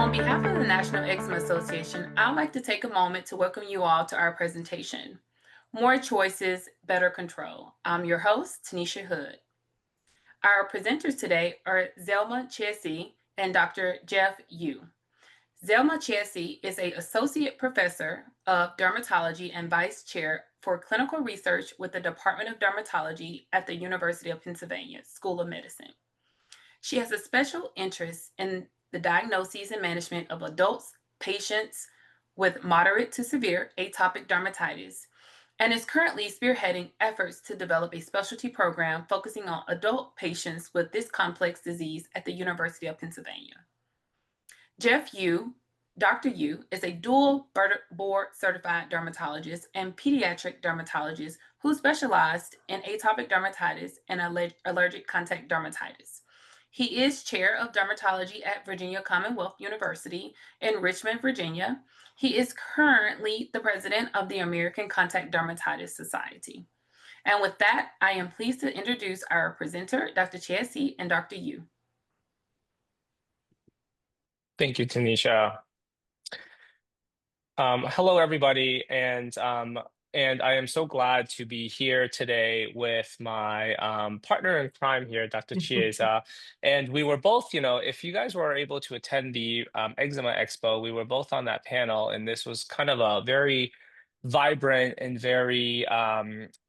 On behalf of the National Eczema Association, I'd like to take a moment to welcome you all to our presentation, More Choices, Better Control. I'm your host, Tanisha Hood. Our presenters today are Zelma Chiesa and Dr. Jeff Yu. Zelma Chiesa is an associate professor of dermatology and vice chair for clinical research with the Department of Dermatology at the University of Pennsylvania School of Medicine. She has a special interest in the diagnosis and management of adults, patients with moderate to severe atopic dermatitis, and is currently spearheading efforts to develop a specialty program focusing on adult patients with this complex disease at the University of Pennsylvania. Jeff Yu, Dr. Yu, is a dual board certified dermatologist and pediatric dermatologist who specialized in atopic dermatitis and allergic contact dermatitis. He is Chair of Dermatology at Virginia Commonwealth University in Richmond, Virginia. He is currently the president of the American Contact Dermatitis Society. And with that, I am pleased to introduce our presenter, Dr. Chiesa and Dr. Yu. Thank you, Tanisha. Hello, everybody, and I am so glad to be here today with my partner in crime here, Dr. Chiesa. And we were both, if you guys were able to attend the Eczema Expo, we were both on that panel, and this was kind of a very vibrant and very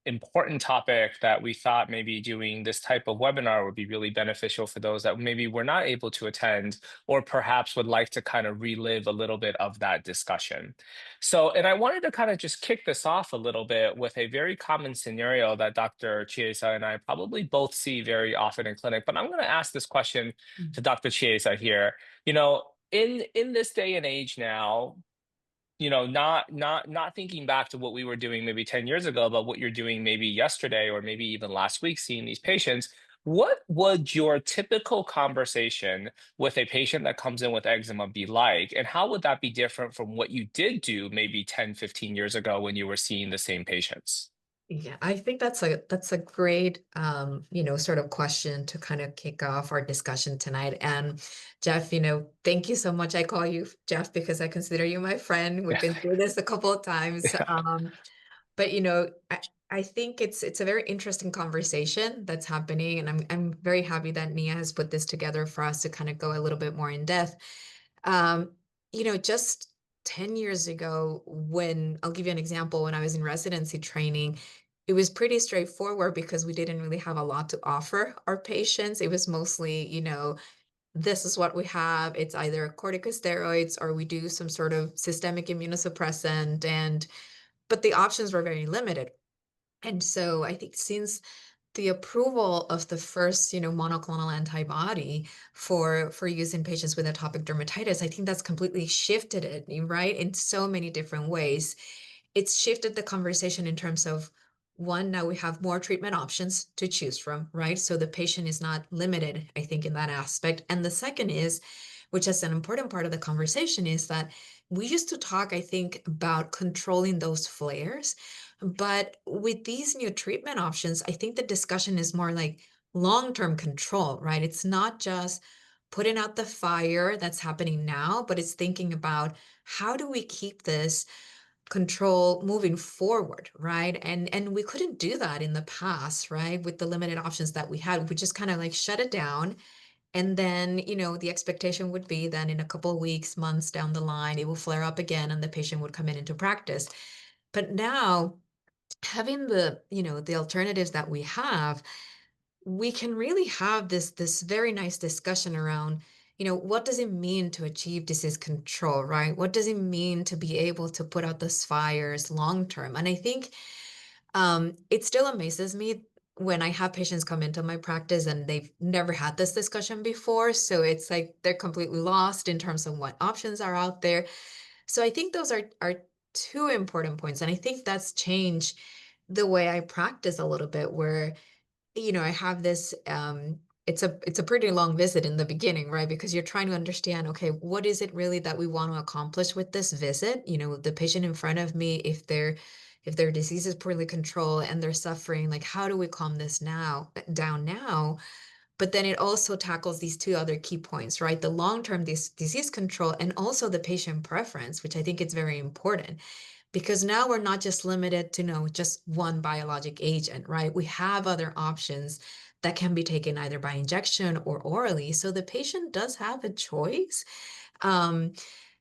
important topic that we thought maybe doing this type of webinar would be really beneficial for those that maybe were not able to attend or perhaps would like to kind of relive a little bit of that discussion. So, and I wanted to kind of just kick this off a little bit with a very common scenario that Dr. Chiesa and I probably both see very often in clinic, but I'm going to ask this question to Dr. Chiesa here. In this day and age now, not thinking back to what we were doing maybe 10 years ago, but what you're doing maybe yesterday or maybe even last week, seeing these patients, what would your typical conversation with a patient that comes in with eczema be like? And how would that be different from what you did do maybe 10, 15 years ago when you were seeing the same patients? Yeah, I think that's a great sort of question to kind of kick off our discussion tonight. And Jeff, thank you so much. I call you Jeff because I consider you my friend. We've been through this a couple of times. But I think it's a very interesting conversation that's happening, and I'm very happy that Nia has put this together for us to kind of go a little bit more in depth. Just 10 years ago, when I'll give you an example, when I was in residency training, it was pretty straightforward because we didn't really have a lot to offer our patients. It was mostly, this is what we have. It's either corticosteroids or we do some sort of systemic immunosuppressant, but the options were very limited. And so I think since the approval of the first, monoclonal antibody for use in patients with atopic dermatitis, I think that's completely shifted it, right? In so many different ways. It's shifted the conversation in terms of one, now we have more treatment options to choose from, right? So the patient is not limited, I think, in that aspect. And the second is, which is an important part of the conversation, is that we used to talk, I think, about controlling those flares. But with these new treatment options, I think the discussion is more like long-term control, right? It's not just putting out the fire that's happening now, but it's thinking about how do we keep this control moving forward, right? And we couldn't do that in the past, right? With the limited options that we had, we just kind of like shut it down. And then, the expectation would be then in a couple of weeks, months down the line, it will flare up again and the patient would come in into practice. But now, having the alternatives that we have, we can really have this very nice discussion around, what does it mean to achieve disease control, right? What does it mean to be able to put out those fires long term? And I think it still amazes me when I have patients come into my practice and they've never had this discussion before. So it's like they're completely lost in terms of what options are out there. So I think those are two important points. And I think that's changed the way I practice a little bit, where, I have this, it's a pretty long visit in the beginning, right? Because you're trying to understand, okay, what is it really that we want to accomplish with this visit? The patient in front of me, if their disease is poorly controlled and they're suffering, like, how do we calm this down now? But then it also tackles these two other key points, right? The long-term disease control and also the patient preference, which I think is very important because now we're not just limited to just one biologic agent, right? We have other options that can be taken either by injection or orally. So the patient does have a choice. Um,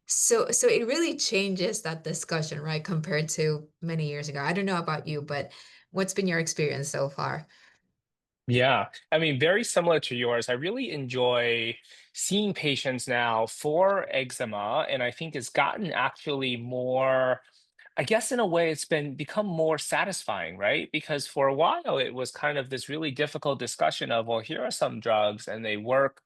so it really changes that discussion, right, compared to many years ago. I don't know about you, but what's been your experience so far? Yeah, I mean, very similar to yours. I really enjoy seeing patients now for eczema, and I think it's gotten actually more, I guess in a way it's been become more satisfying, right? Because for a while it was kind of this really difficult discussion of, well, here are some drugs and they work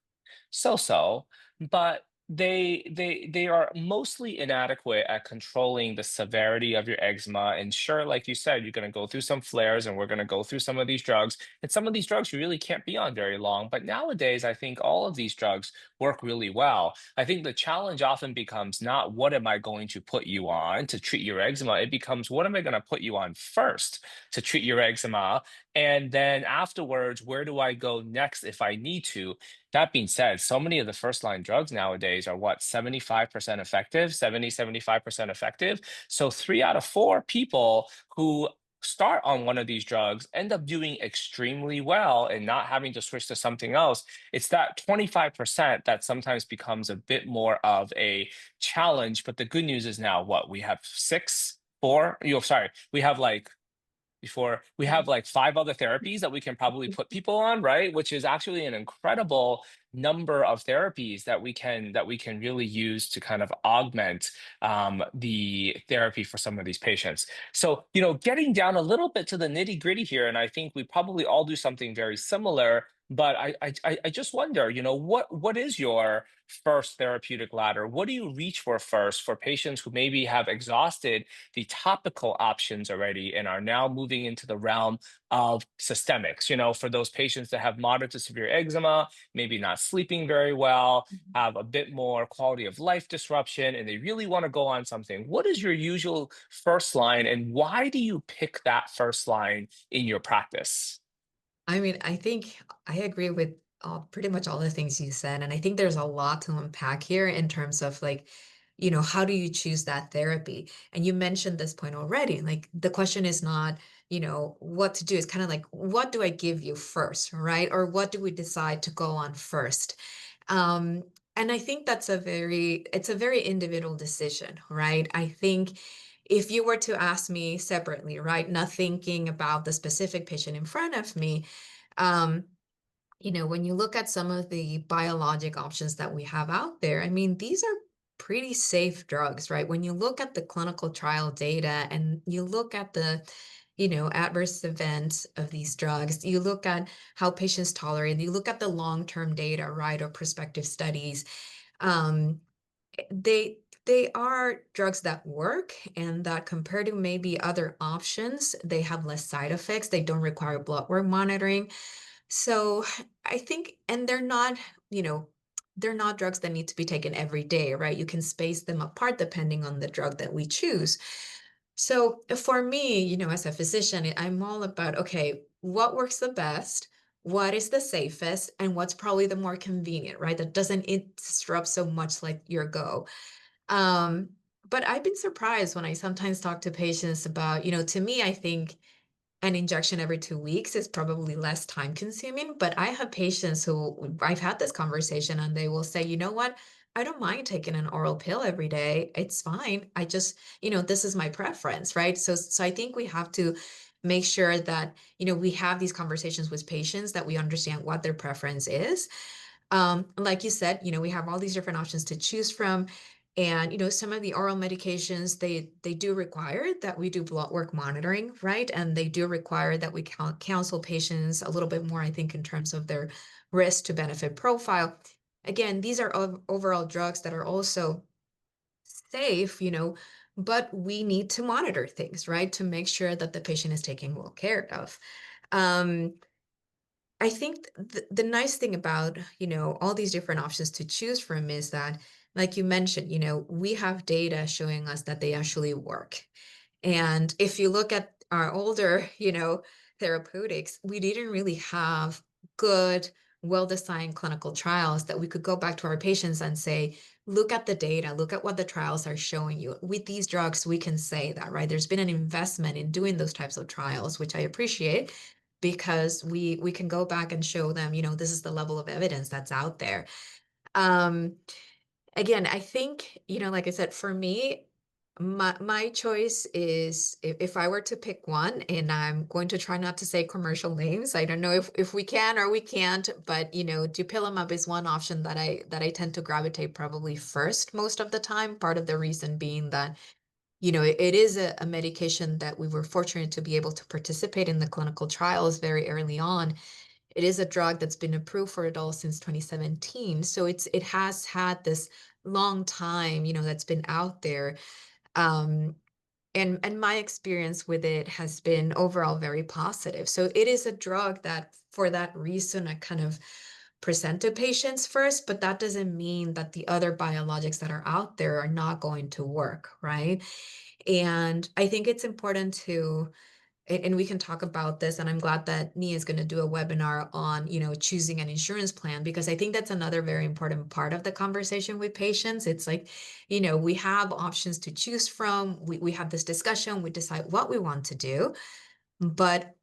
so-so, but they are mostly inadequate at controlling the severity of your eczema. And sure, like you said, you're going to go through some flares, and we're going to go through some of these drugs. And some of these drugs you really can't be on very long. But nowadays, I think all of these drugs work really well. I think the challenge often becomes not what am I going to put you on to treat your eczema? It becomes what am I going to put you on first to treat your eczema? And then afterwards, where do I go next if I need to? That being said, so many of the first line drugs nowadays are what, 75% effective, 75% effective. So 3 out of 4 people who start on one of these drugs end up doing extremely well and not having to switch to something else. It's that 25% that sometimes becomes a bit more of a challenge. But the good news is now what we have sorry, we have like before we have like 5 other therapies that we can probably put people on, right? Which is actually an incredible number of therapies that we can really use to kind of augment the therapy for some of these patients. So, getting down a little bit to the nitty gritty here, and I think we probably all do something very similar. But I just wonder, what is your first therapeutic ladder? What do you reach for first for patients who maybe have exhausted the topical options already and are now moving into the realm of systemics? For those patients that have moderate to severe eczema, maybe not sleeping very well, have a bit more quality of life disruption, and they really want to go on something. What is your usual first line, and why do you pick that first line in your practice? I mean, I think I agree with pretty much all the things you said. And I think there's a lot to unpack here in terms of like, how do you choose that therapy? And you mentioned this point already. Like the question is not, what to do. It's kind of like, what do I give you first, right? Or what do we decide to go on first? Um, and I think it's a very individual decision, right? I think if you were to ask me separately, right, not thinking about the specific patient in front of me, um, when you look at some of the biologic options that we have out there, I mean, these are pretty safe drugs, right? When you look at the clinical trial data and you look at the, adverse events of these drugs, you look at how patients tolerate, you look at the long-term data, right, or prospective studies, um, they are drugs that work and that compared to maybe other options, they have less side effects. They don't require blood work monitoring. So I think, and you know, they're not drugs that need to be taken every day, right? You can space them apart depending on the drug that we choose. So for me, as a physician, I'm all about, okay, what works the best? What is the safest? And what's probably the more convenient, right? That doesn't disrupt so much like your go. Um, but I've been surprised when I sometimes talk to patients about, to me, I think an injection every 2 weeks is probably less time consuming. But I have patients who I've had this conversation and they will say, you know what? I don't mind taking an oral pill every day. It's fine. I just, this is my preference, right? So I think we have to make sure that, we have these conversations with patients that we understand what their preference is. Like you said, we have all these different options to choose from. And, some of the oral medications, they do require that we do blood work monitoring, right? And they do require that we counsel patients a little bit more, I think, in terms of their risk to benefit profile. Again, these are overall drugs that are also safe, but we need to monitor things, right? To make sure that the patient is taken well care of. Um, I think the nice thing about, all these different options to choose from is that, like you mentioned, we have data showing us that they actually work. And if you look at our older, therapeutics, we didn't really have good well-designed clinical trials that we could go back to our patients and say, look at the data, look at what the trials are showing you. With these drugs, we can say that, right? There's been an investment in doing those types of trials, which I appreciate, because we can go back and show them, this is the level of evidence that's out there. Again, I think, like I said, for me, my choice is, if I were to pick one, and I'm going to try not to say commercial names. I don't know if we can or we can't, but dupilumab is one option that I tend to gravitate probably first most of the time. Part of the reason being that it is a medication that we were fortunate to be able to participate in the clinical trials very early on. It is a drug that's been approved for adults since 2017. So it has had this long time, that's been out there. Um, and my experience with it has been overall very positive. So it is a drug that, for that reason, I kind of present to patients first, but that doesn't mean that the other biologics that are out there are not going to work, right? And I think it's important to, and we can talk about this, and I'm glad that Nia is going to do a webinar on, choosing an insurance plan, because I think that's another very important part of the conversation with patients. It's like, we have options to choose from. We have this discussion, we decide what we want to do, but,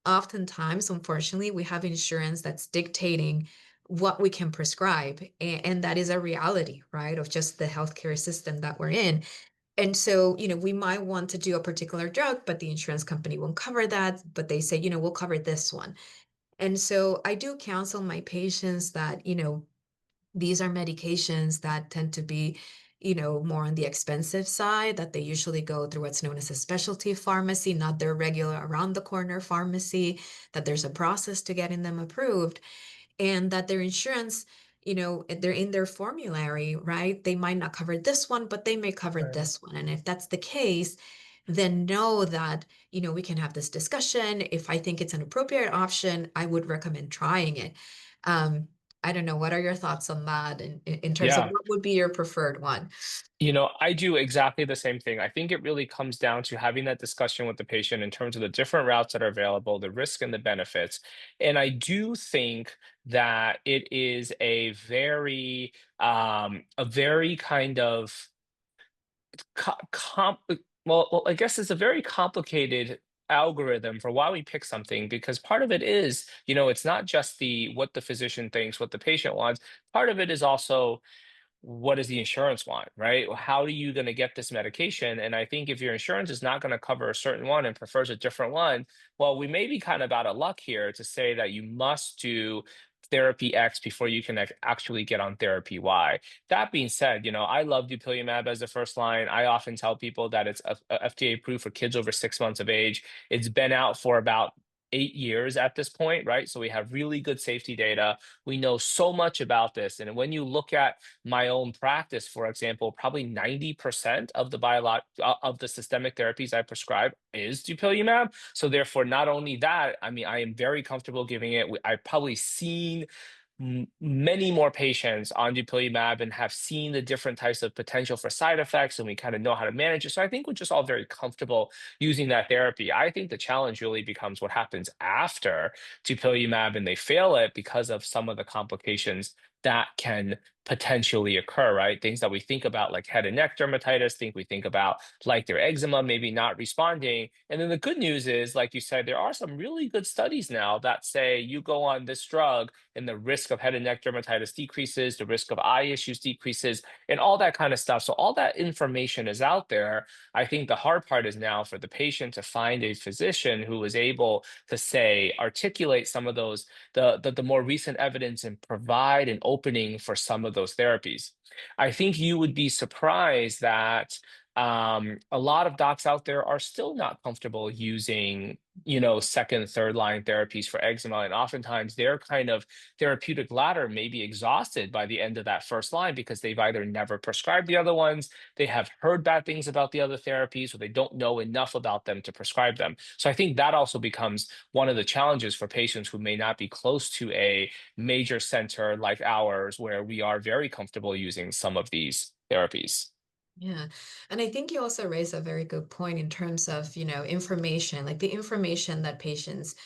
oftentimes, unfortunately, we have insurance that's dictating what we can prescribe. And that is a reality, right, of just the healthcare system that we're in. And so, we might want to do a particular drug, but the insurance company won't cover that. But they say, we'll cover this one. And so I do counsel my patients that, these are medications that tend to be, more on the expensive side, that they usually go through what's known as a specialty pharmacy, not their regular around the corner pharmacy, that there's a process to getting them approved, and that their insurance, they're in their formulary, right? They might not cover this one, but they may cover Right. this one. And if that's the case, then know that, we can have this discussion. If I think it's an appropriate option, I would recommend trying it. Um, I don't know. What are your thoughts on that in terms of Yeah. what would be your preferred one? I do exactly the same thing. I think it really comes down to having that discussion with the patient in terms of the different routes that are available, the risk and the benefits. And I do think that it is a very kind of co- comp well, I guess it's a very complicated algorithm for why we pick something, because part of it is, it's not just the what the physician thinks, what the patient wants. Part of it is also, what does the insurance want, right? How are you going to get this medication? And I think if your insurance is not going to cover a certain one and prefers a different one, well, we may be kind of out of luck here to say that you must do therapy X before you can actually get on therapy Y. That being said, I love dupilumab as the first line. I often tell people that it's FDA approved for kids over 6 months of age. It's been out for about 8 years at this point, right? So we have really good safety data. We know so much about this. And when you look at my own practice, for example, probably 90% of of the systemic therapies I prescribe is dupilumab. So therefore, not only that, I mean, I am very comfortable giving it. I've probably seen many more patients on dupilumab and have seen the different types of potential for side effects, and we kind of know how to manage it. So I think we're just all very comfortable using that therapy. I think the challenge really becomes what happens after dupilumab and they fail it because of some of the complications that can potentially occur, right? Things that we think about, like head and neck dermatitis, we think about like their eczema maybe not responding. And then the good news is, like you said, there are some really good studies now that say you go on this drug and the risk of head and neck dermatitis decreases, the risk of eye issues decreases, and all that kind of stuff. So all that information is out there. I think the hard part is now for the patient to find a physician who is able to say, articulate some of those, the more recent evidence, and provide an opening for some of those therapies. I think you would be surprised that a lot of docs out there are still not comfortable using, second, third line therapies for eczema. And oftentimes their kind of therapeutic ladder may be exhausted by the end of that first line because they've either never prescribed the other ones, they have heard bad things about the other therapies, or they don't know enough about them to prescribe them. So I think that also becomes one of the challenges for patients who may not be close to a major center like ours, where we are very comfortable using some of these therapies. Yeah. And I think you also raise a very good point in terms of, information, like the information that patients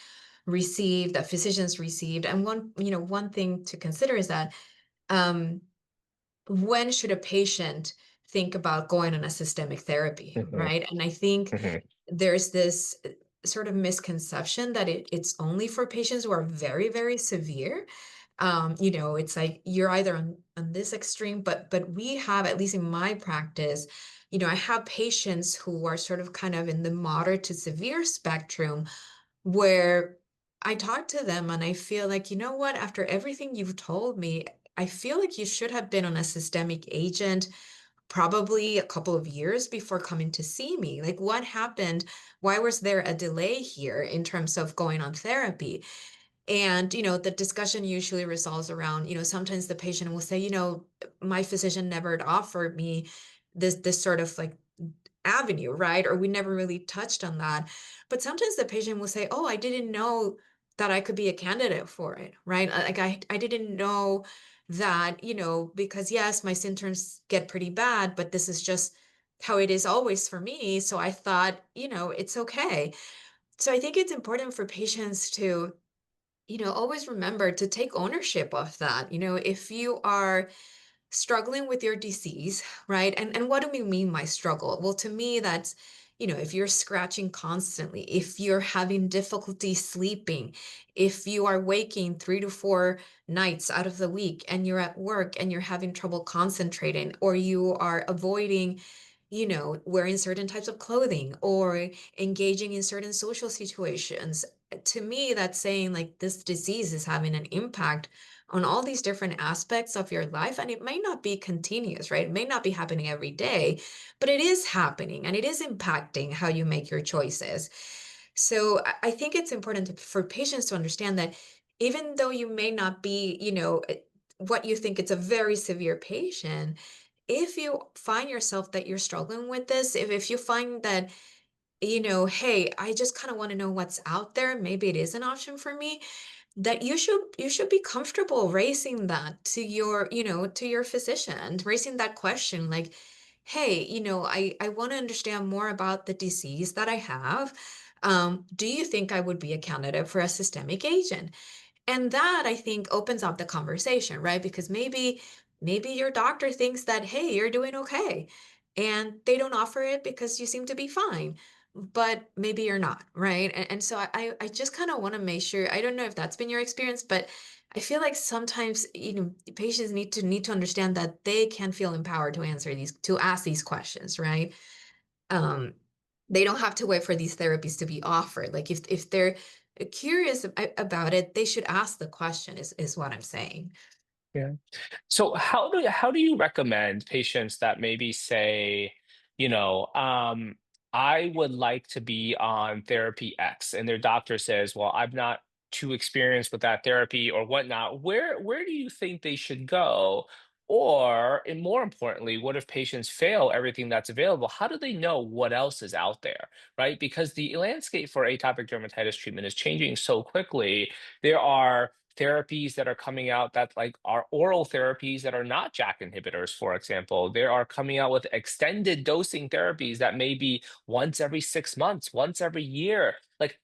received, that physicians received. And one thing to consider is that um, when should a patient think about going on a systemic therapy, Hmm. right? And I think Hmm. there's this sort of misconception that it's only for patients who are very, very severe. It's like you're either on this extreme, but we have, at least in my practice, I have patients who are sort of kind of in the moderate to severe spectrum where I talk to them and I feel like, you know what, after everything you've told me, I feel like you should have been on a systemic agent probably a couple of years before coming to see me. Like, what happened? Why was there a delay here in terms of going on therapy? And, the discussion usually resolves around, sometimes the patient will say, my physician never offered me this sort of like avenue, right? Or we never really touched on that. But sometimes the patient will say, oh, I didn't know that I could be a candidate for it, right? Like I didn't know that, because yes, my symptoms get pretty bad, but this is just how it is always for me. So I thought, it's okay. So I think it's important for patients to, always remember to take ownership of that. If you are struggling with your disease, right? And what do we mean by struggle? Well, to me, that's, if you're scratching constantly, if you're having difficulty sleeping, if you are waking 3 to 4 nights out of the week and you're at work and you're having trouble concentrating, or you are avoiding, wearing certain types of clothing or engaging in certain social situations, to me, that's saying like this disease is having an impact on all these different aspects of your life. And it may not be continuous, right? It may not be happening every day, but it is happening and it is impacting how you make your choices. So I think it's important for patients to understand that even though you may not be, what you think it's a very severe patient, if you find yourself that you're struggling with this, if you find that, hey, I just kind of want to know what's out there, maybe it is an option for me, that you should be comfortable raising that to your to your physician, raising that question like, hey, I want to understand more about the disease that I have. Do you think I would be a candidate for a systemic agent? And that, I think, opens up the conversation, right? Because maybe your doctor thinks that, hey, you're doing okay. And they don't offer it because you seem to be fine. But maybe you're not, right? And so I just kind of want to make sure, I don't know if that's been your experience, but I feel like sometimes, patients need to understand that they can feel empowered to ask these questions, right? Um, they don't have to wait for these therapies to be offered. Like if they're curious about it, they should ask the question is what I'm saying. Yeah. So how do you recommend patients that maybe say, you know, I would like to be on therapy X, and their doctor says, well, I'm not too experienced with that therapy or whatnot. Where do you think they should go? Or, and more importantly, what if patients fail everything that's available? How do they know what else is out there, right? Because the landscape for atopic dermatitis treatment is changing so quickly. There are therapies that are coming out that like are oral therapies that are not JAK inhibitors, for example. They are coming out with extended dosing therapies that may be once every 6 months, once every year. Like,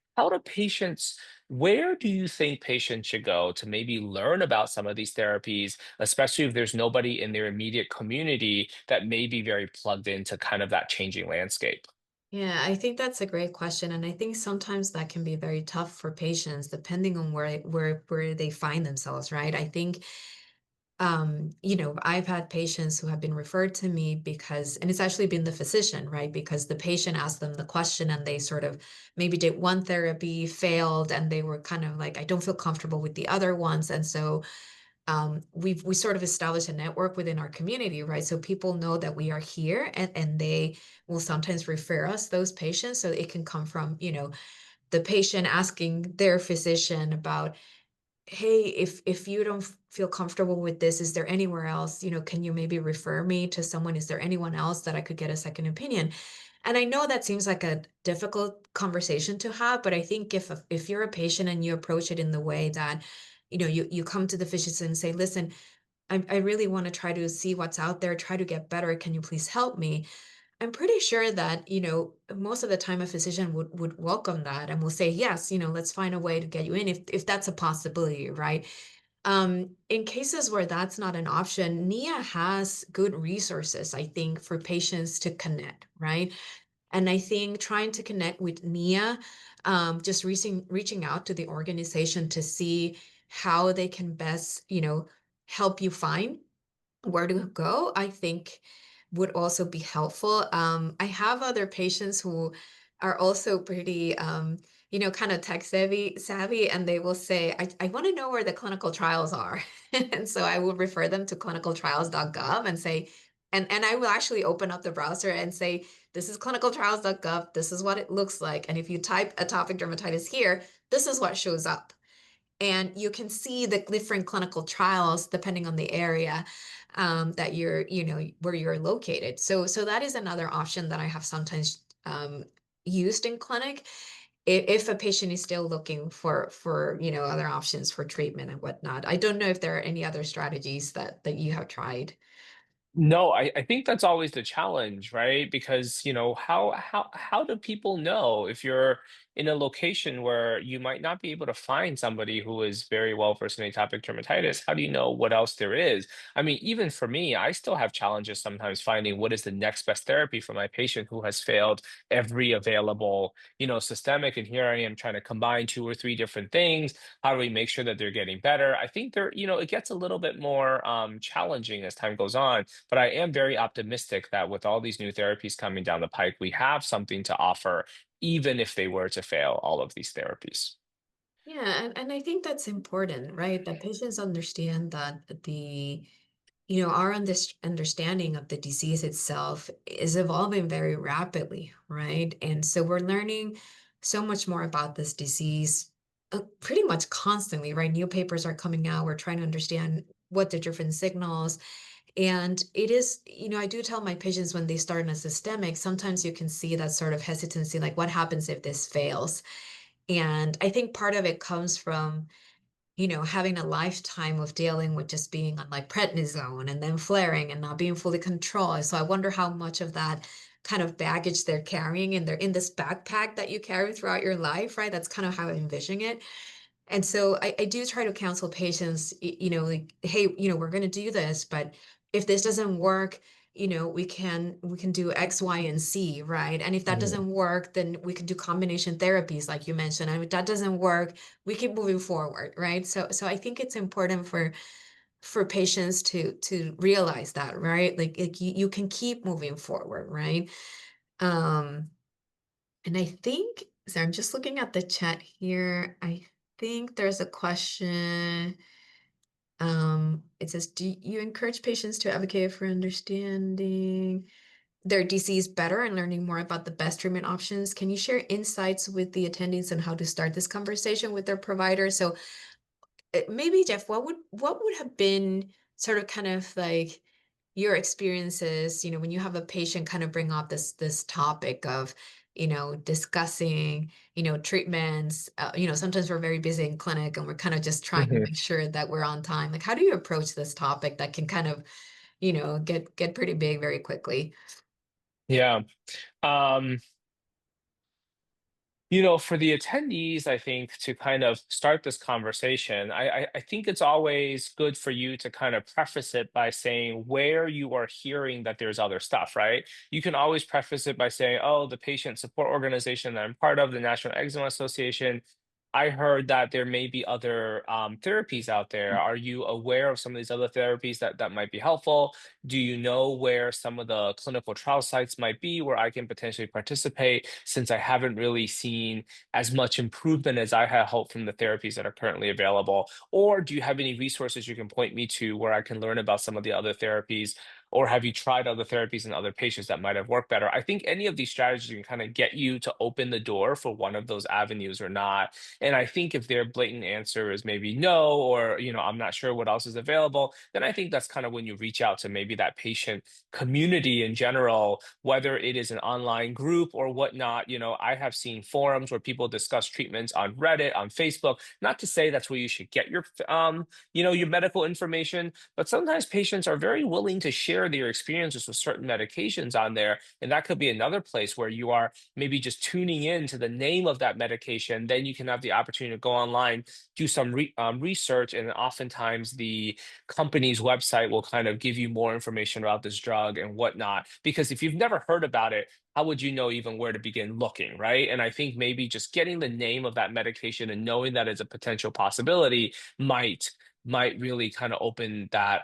where do you think patients should go to maybe learn about some of these therapies, especially if there's nobody in their immediate community that may be very plugged into kind of that changing landscape? Yeah, I think that's a great question. And I think sometimes that can be very tough for patients depending on where they find themselves, right? I think I've had patients who have been referred to me because, and it's actually been the physician, right? Because the patient asked them the question and they sort of maybe did one therapy, failed, and they were kind of like, I don't feel comfortable with the other ones. And so we sort of established a network within our community, right? So people know that we are here and they will sometimes refer us those patients. So it can come from, the patient asking their physician about, hey, if you don't feel comfortable with this, is there anywhere else, can you maybe refer me to someone? Is there anyone else that I could get a second opinion? And I know that seems like a difficult conversation to have, but I think if you're a patient and you approach it in the way that, you come to the physician and say, listen, I really want to try to see what's out there, try to get better. Can you please help me? I'm pretty sure that, most of the time a physician would welcome that and will say, yes, let's find a way to get you in if that's a possibility, right? In cases where that's not an option, NIA has good resources, I think, for patients to connect, right? And I think trying to connect with NIA, just reaching out to the organization to see how they can best, help you find where to go, I think would also be helpful. I have other patients who are also pretty, kind of tech savvy, and they will say, I want to know where the clinical trials are. And so I will refer them to clinicaltrials.gov and say, and I will actually open up the browser and say, this is clinicaltrials.gov, this is what it looks like. And if you type atopic dermatitis here, this is what shows up. And you can see the different clinical trials depending on the area that where you're located. So that is another option that I have sometimes used in clinic if a patient is still looking for other options for treatment and whatnot. I don't know if there are any other strategies that you have tried. No, I think that's always the challenge, right? Because, how do people know if you're in a location where you might not be able to find somebody who is very well versed in atopic dermatitis? How do you know what else there is? I mean, even for me, I still have challenges sometimes finding what is the next best therapy for my patient who has failed every available, systemic. And here I am trying to combine two or three different things. How do we make sure that they're getting better? I think it gets a little bit more challenging as time goes on, but I am very optimistic that with all these new therapies coming down the pike, we have something to offer, even if they were to fail all of these therapies. Yeah, and I think that's important, right? That patients understand that our understanding of the disease itself is evolving very rapidly, right? And so we're learning so much more about this disease pretty much constantly, right? New papers are coming out. We're trying to understand what the different signals. And it is, I do tell my patients when they start in a systemic, sometimes you can see that sort of hesitancy, like what happens if this fails? And I think part of it comes from having a lifetime of dealing with just being on like prednisone and then flaring and not being fully controlled. So I wonder how much of that kind of baggage they're carrying and they're in this backpack that you carry throughout your life, right? That's kind of how I envision it. And so I do try to counsel patients, like, hey, we're going to do this, but if this doesn't work, we can do X, Y, and Z, right? And if that Mhm. doesn't work, then we can do combination therapies, like you mentioned. And if that doesn't work, we keep moving forward, right? So I think it's important for patients to realize that, right? Like you can keep moving forward, right? Um, and I think, so I'm just looking at the chat here. I think there's a question. It says, do you encourage patients to advocate for understanding their disease better and learning more about the best treatment options? Can you share insights with the attendees on how to start this conversation with their provider? So maybe Jeff, what would have been sort of kind of like your experiences, when you have a patient kind of bring up this topic of, discussing, treatments, sometimes we're very busy in clinic and we're kind of just trying to Mhm. make sure that we're on time. Like, how do you approach this topic that can kind of, get pretty big very quickly? Yeah. Um, for the attendees, I think to kind of start this conversation, I think it's always good for you to kind of preface it by saying where you are hearing that there's other stuff, right? You can always preface it by saying, oh, the patient support organization that I'm part of, the National Eczema Association, I heard that there may be other therapies out there. Are you aware of some of these other therapies that might be helpful? Do you know where some of the clinical trial sites might be where I can potentially participate since I haven't really seen as much improvement as I had hoped from the therapies that are currently available? Or do you have any resources you can point me to where I can learn about some of the other therapies? Or have you tried other therapies in other patients that might have worked better? I think any of these strategies can kind of get you to open the door for one of those avenues or not. And I think if their blatant answer is maybe no, or, I'm not sure what else is available, then I think that's kind of when you reach out to maybe that patient community in general, whether it is an online group or whatnot. I have seen forums where people discuss treatments on Reddit, on Facebook. Not to say that's where you should get your medical information, but sometimes patients are very willing to share share their experiences with certain medications on there. And that could be another place where you are maybe just tuning in to the name of that medication. Then you can have the opportunity to go online, do some research, and oftentimes the company's website will kind of give you more information about this drug and whatnot. Because if you've never heard about it, how would you know even where to begin looking, right? And I think maybe just getting the name of that medication and knowing that it's a potential possibility might really kind of open that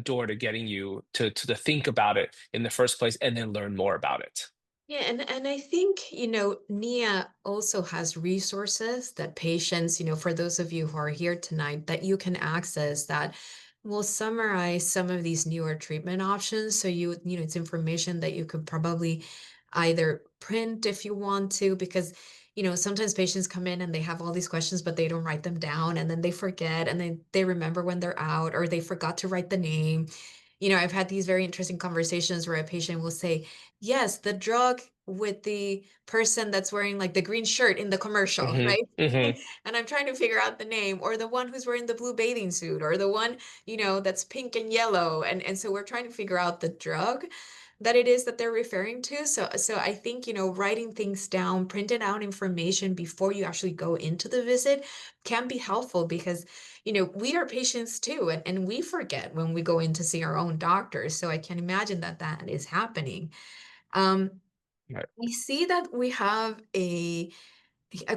door to getting you to think about it in the first place and then learn more about it. Yeah, and I think, NIA also has resources that patients, for those of you who are here tonight, that you can access that will summarize some of these newer treatment options. So it's information that you could probably either print if you want to, because, sometimes patients come in and they have all these questions, but they don't write them down, and then they forget, and then they remember when they're out, or they forgot to write the name. I've had these very interesting conversations where a patient will say, yes, the drug with the person that's wearing like the green shirt in the commercial, Hmm. right? Hmm. And I'm trying to figure out the name, or the one who's wearing the blue bathing suit, or the one, that's pink and yellow. And so we're trying to figure out the drug that it is that they're referring to. So I think, writing things down, printing out information before you actually go into the visit can be helpful, because we are patients too, and we forget when we go in to see our own doctors. So I can imagine that that is happening. Um, Right. we see that we have a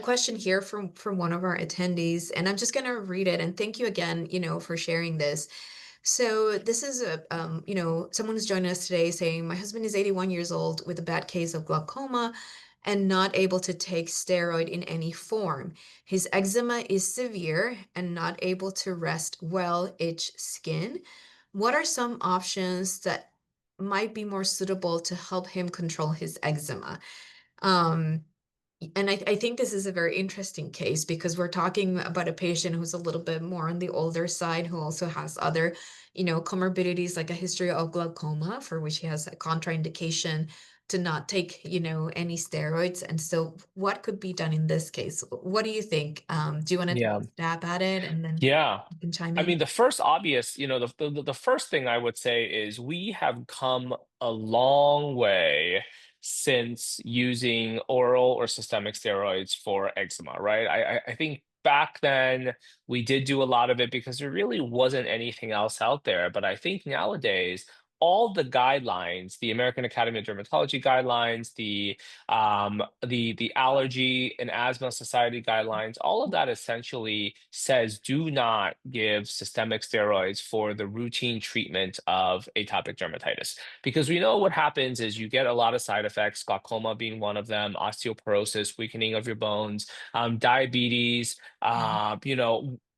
question here from one of our attendees, and I'm just going to read it. And thank you again, for sharing this. So this is someone who's joining us today saying, my husband is 81 years old with a bad case of glaucoma and not able to take steroid in any form. His eczema is severe and not able to rest well itch skin. What are some options that might be more suitable to help him control his eczema? Um, and I think this is a very interesting case, because we're talking about a patient who's a little bit more on the older side, who also has other, comorbidities, like a history of glaucoma, for which he has a contraindication to not take, any steroids. And so what could be done in this case? What do you think? Do you want to take Yeah. a stab at it, and then Yeah. you can chime I in? mean, the first obvious, the first thing I would say is we have come a long way since using oral or systemic steroids for eczema, right? I think back then we did do a lot of it because there really wasn't anything else out there. But I think nowadays, all the guidelines, the American Academy of Dermatology guidelines, the Allergy and Asthma Society guidelines, all of that essentially says do not give systemic steroids for the routine treatment of atopic dermatitis. Because we know what happens is you get a lot of side effects, glaucoma being one of them, osteoporosis, weakening of your bones, diabetes,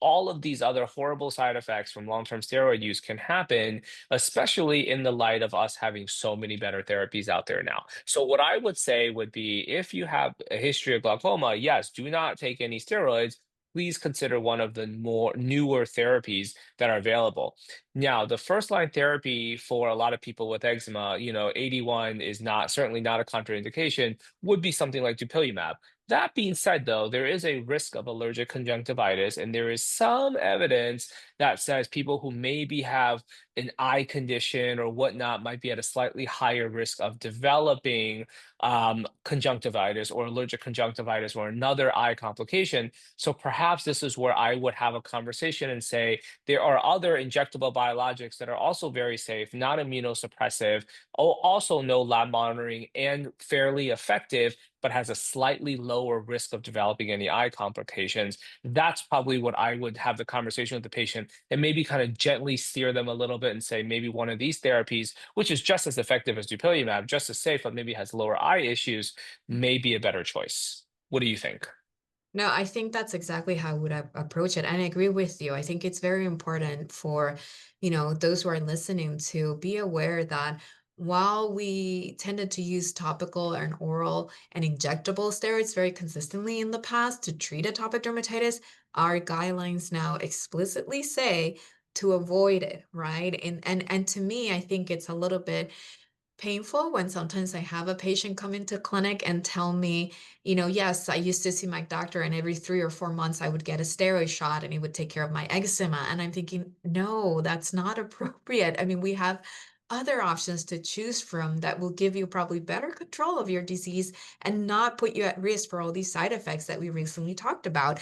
all of these other horrible side effects from long-term steroid use can happen, especially in the light of us having so many better therapies out there now. So what I would say would be, if you have a history of glaucoma, yes, do not take any steroids. Please consider one of the more newer therapies that are available. Now, the first line therapy for a lot of people with eczema, 81 is not certainly not a contraindication, would be something like dupilumab. That being said, though, there is a risk of allergic conjunctivitis, and there is some evidence that says people who maybe have an eye condition or whatnot might be at a slightly higher risk of developing conjunctivitis or allergic conjunctivitis or another eye complication. So perhaps this is where I would have a conversation and say there are other injectable biologics that are also very safe, not immunosuppressive, also no lab monitoring, and fairly effective, but has a slightly lower risk of developing any eye complications. That's probably what I would have the conversation with the patient, and maybe kind of gently steer them a little bit and say maybe one of these therapies, which is just as effective as dupilumab, just as safe, but maybe has lower eye issues, may be a better choice. What do you think? No, I think that's exactly how I would approach it. And I agree with you. I think it's very important for, those who are listening to be aware that while we tended to use topical and oral and injectable steroids very consistently in the past to treat atopic dermatitis, our guidelines now explicitly say to avoid it, right? And to me, I think it's a little bit painful when sometimes I have a patient come into clinic and tell me, yes, I used to see my doctor and every 3 or 4 months I would get a steroid shot and he would take care of my eczema. And I'm thinking, no, that's not appropriate. I mean, we have other options to choose from that will give you probably better control of your disease and not put you at risk for all these side effects that we recently talked about.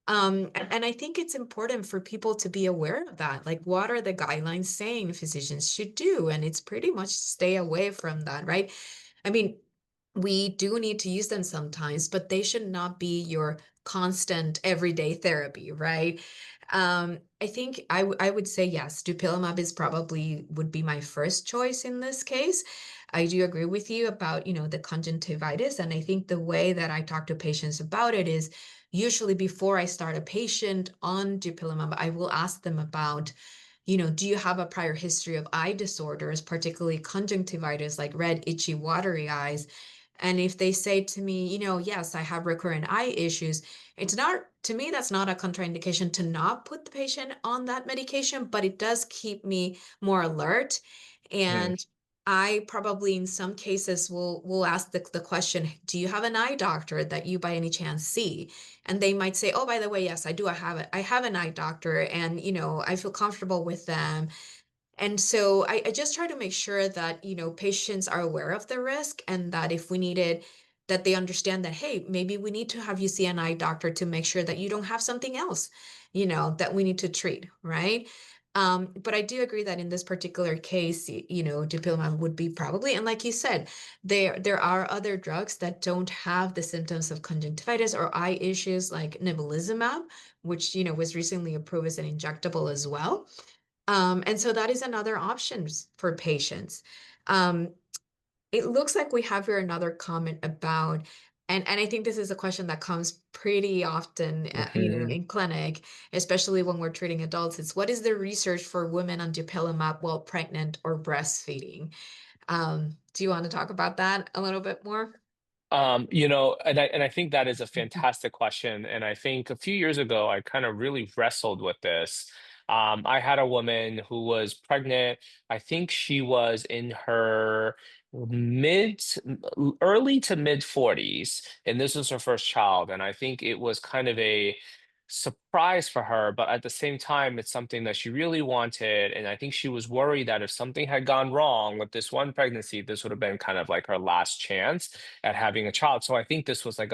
And I think it's important for people to be aware of that. Like, what are the guidelines saying physicians should do? And it's pretty much stay away from that, right? I mean, we do need to use them sometimes, but they should not be your constant everyday therapy, right? I think I would say yes, dupilumab is probably would be my first choice in this case. I do agree with you about, the conjunctivitis, and I think the way that I talk to patients about it is usually before I start a patient on dupilumab, I will ask them about, do you have a prior history of eye disorders, particularly conjunctivitis, like red, itchy, watery eyes? And if they say to me, yes, I have recurrent eye issues, it's not, to me, that's not a contraindication to not put the patient on that medication, but it does keep me more alert. Mm, And I probably in some cases will ask the question, do you have an eye doctor that you by any chance see? And they might say, oh, by the way, yes, I do. I have an eye doctor and, I feel comfortable with them. And so I just try to make sure that, patients are aware of the risk and that if we needed, that they understand that, hey, maybe we need to have you see an eye doctor to make sure that you don't have something else, that we need to treat, right? But I do agree that in this particular case, dupilumab would be probably, and like you said, there are other drugs that don't have the symptoms of conjunctivitis or eye issues like nebulizumab, which, was recently approved as an injectable as well. And so that is another option for patients. Um, it looks like we have here another comment about, and I think this is a question that comes pretty often, mhm. in clinic, especially when we're treating adults. It's what is the research for women on dupilumab while pregnant or breastfeeding? Do you want to talk about that a little bit more? And I think that is a fantastic question. And I think a few years ago, I kind of really wrestled with this. I had a woman who was pregnant. I think she was in her mid, early to mid 40s, and this was her first child. And I think it was kind of a surprise for her, but at the same time, it's something that she really wanted. And I think she was worried that if something had gone wrong with this one pregnancy, this would have been kind of like her last chance at having a child. So I think this was like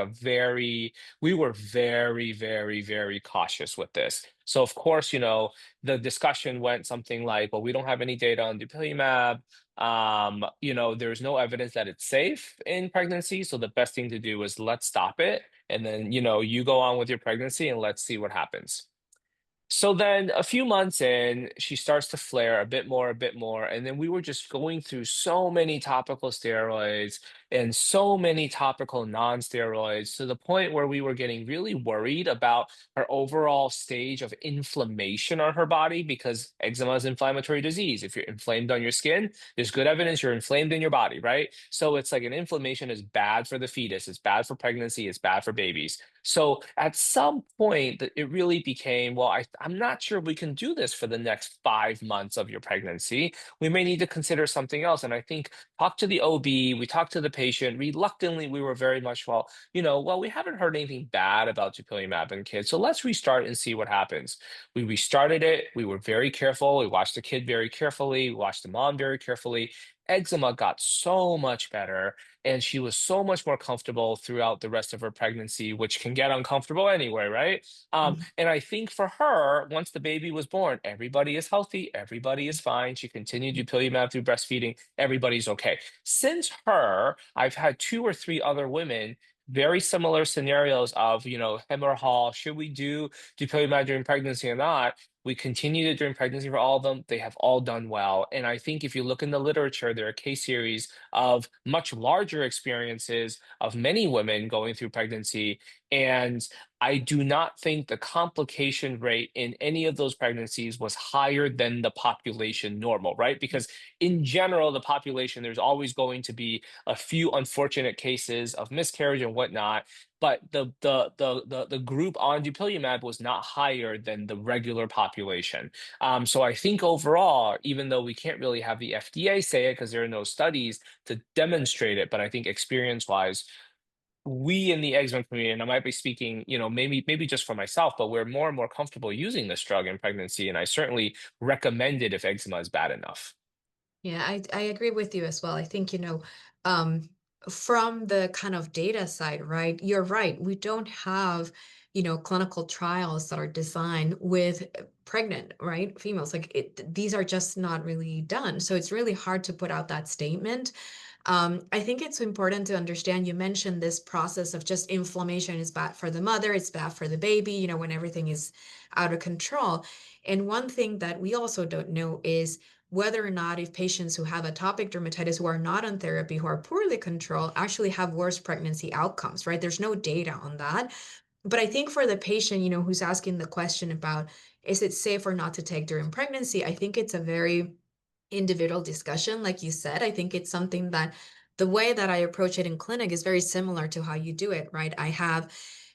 we were very, very, very cautious with this. So of course, the discussion went something like, well, we don't have any data on dupilumab. There's no evidence that it's safe in pregnancy. So the best thing to do is let's stop it. And then, you go on with your pregnancy and let's see what happens. So then a few months in, she starts to flare a bit more. And then we were just going through so many topical steroids and so many topical non-steroids to the point where we were getting really worried about her overall stage of inflammation on her body because eczema is inflammatory disease. If you're inflamed on your skin, there's good evidence you're inflamed in your body, right? So it's like an inflammation is bad for the fetus, it's bad for pregnancy, it's bad for babies. So at some point, it really became, well, I'm not sure we can do this for the next 5 months of your pregnancy. We may need to consider something else. And I think talk to the OB, we talked to the patient. Reluctantly, we were very much, well, we haven't heard anything bad about dupilumab in kids, so let's restart and see what happens. We restarted it. We were very careful. We watched the kid very carefully. We watched the mom very carefully. Eczema got so much better and she was so much more comfortable throughout the rest of her pregnancy, which can get uncomfortable anyway, right? And I think for her, once the baby was born, everybody is healthy, everybody is fine. She continued dupilumab through breastfeeding, everybody's okay. Since her, I've had two or three other women. Very similar scenarios of, hem or haw, should we do dupilumab during pregnancy or not? We continued it during pregnancy for all of them. They have all done well. And I think if you look in the literature, there are case series of much larger experiences of many women going through pregnancy. And I do not think the complication rate in any of those pregnancies was higher than the population normal, right? Because in general, the population, there's always going to be a few unfortunate cases of miscarriage and whatnot. But the group on dupilumab was not higher than the regular population. So I think overall, even though we can't really have the FDA say it because there are no studies to demonstrate it, but I think experience-wise, we in the eczema community, and I might be speaking, maybe just for myself, but we're more and more comfortable using this drug in pregnancy, and I certainly recommend it if eczema is bad enough. Yeah, I agree with you as well. I think, um, from the kind of data side, right? You're right. We don't have, clinical trials that are designed with pregnant, right? Females. Like these are just not really done. So it's really hard to put out that statement. I think it's important to understand, you mentioned this process of just inflammation is bad for the mother, it's bad for the baby, when everything is out of control. And one thing that we also don't know is whether or not if patients who have atopic dermatitis who are not on therapy, who are poorly controlled, actually have worse pregnancy outcomes, right? There's no data on that. But I think for the patient, who's asking the question about is it safe or not to take during pregnancy, I think it's a very individual discussion. Like you said, I think it's something that the way that I approach it in clinic is very similar to how you do it, right? I have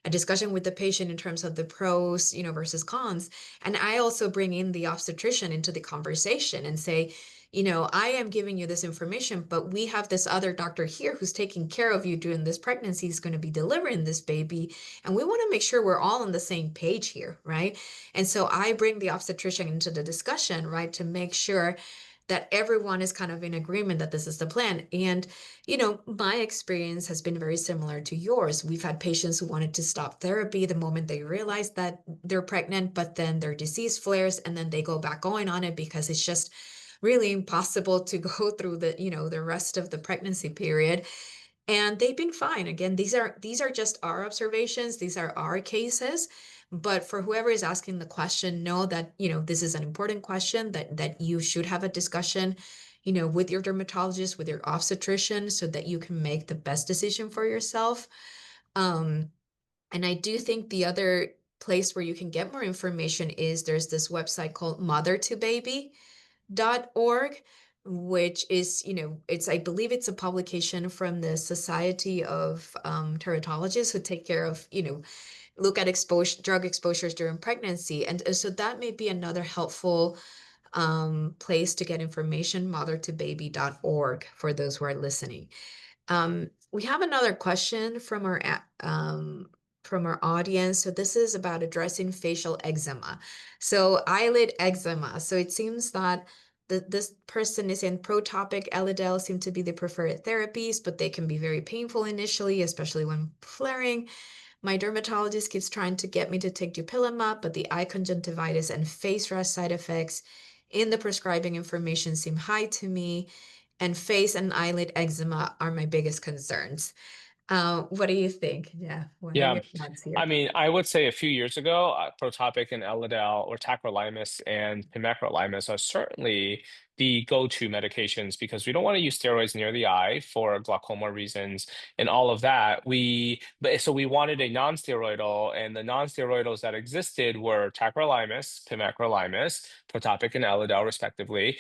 a discussion with the patient in terms of the pros, versus cons. And I also bring in the obstetrician into the conversation and say, I am giving you this information, but we have this other doctor here who's taking care of you during this pregnancy, is going to be delivering this baby. And we want to make sure we're all on the same page here, right? And so I bring the obstetrician into the discussion, right, to make sure that everyone is kind of in agreement that this is the plan. And, my experience has been very similar to yours. We've had patients who wanted to stop therapy the moment they realize that they're pregnant, but then their disease flares and then they go back going on it because it's just really impossible to go through the rest of the pregnancy period. And they've been fine. Again, these are just our observations, these are our cases. But for whoever is asking the question, know that this is an important question, that you should have a discussion with your dermatologist, with your obstetrician, so that you can make the best decision for yourself. um, and I do think the other place where you can get more information is there's this website called mothertobaby.org, which is, I believe it's a publication from the Society of Dermatologists who take care of, look at drug exposures during pregnancy. And so that may be another helpful place to get information, mothertobaby.org, for those who are listening. We have another question from our audience. So this is about addressing facial eczema. So eyelid eczema. So it seems that this person is in protopic. Elidel seem to be the preferred therapies, but they can be very painful initially, especially when flaring. My dermatologist keeps trying to get me to take dupilumab, but the eye conjunctivitis and face rash side effects in the prescribing information seem high to me, and face and eyelid eczema are my biggest concerns. What do you think? Yeah, what are Yeah, your thoughts I here? mean, I would say a few years ago, Protopic and Elidel or tacrolimus and pimecrolimus are certainly the go-to medications because we don't want to use steroids near the eye for glaucoma reasons and all of that. But so we wanted a non-steroidal, and the non-steroidals that existed were tacrolimus, pimecrolimus, Protopic and Elidel, respectively,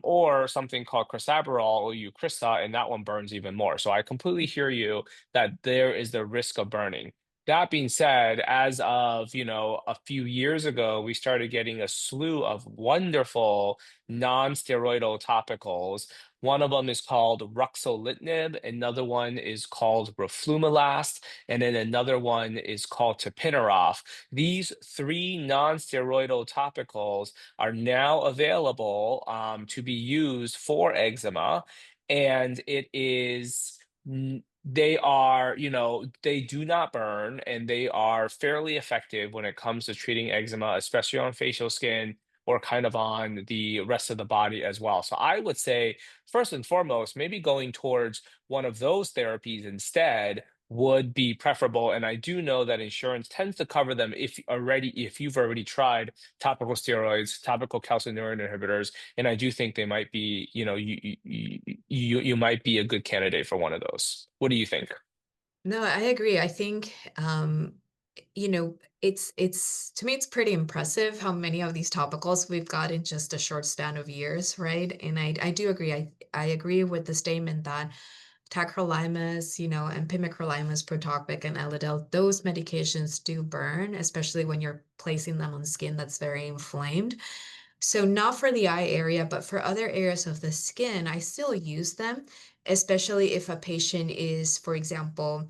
or something called crisaborole or Eucrisa, and that one burns even more. So I completely hear you that there is the risk of burning. That being said, as of, a few years ago, we started getting a slew of wonderful non-steroidal topicals. One of them is called ruxolitinib, another one is called roflumilast, and then another one is called tapinarof. These three non-steroidal topicals are now available to be used for eczema, and it is they are, they do not burn and they are fairly effective when it comes to treating eczema, especially on facial skin or kind of on the rest of the body as well. So I would say, first and foremost, maybe going towards one of those therapies instead would be preferable. And I do know that insurance tends to cover them if you've already tried topical steroids, topical calcineurin inhibitors, and I do think they might be, you might be a good candidate for one of those. What do you think? No, I agree. I think it's to me, it's pretty impressive how many of these topicals we've got in just a short span of years, right? And I do agree. I agree with the statement that tacrolimus, and pimecrolimus, Protopic, and Elidel, those medications do burn, especially when you're placing them on skin that's very inflamed. So not for the eye area, but for other areas of the skin, I still use them, especially if a patient is, for example,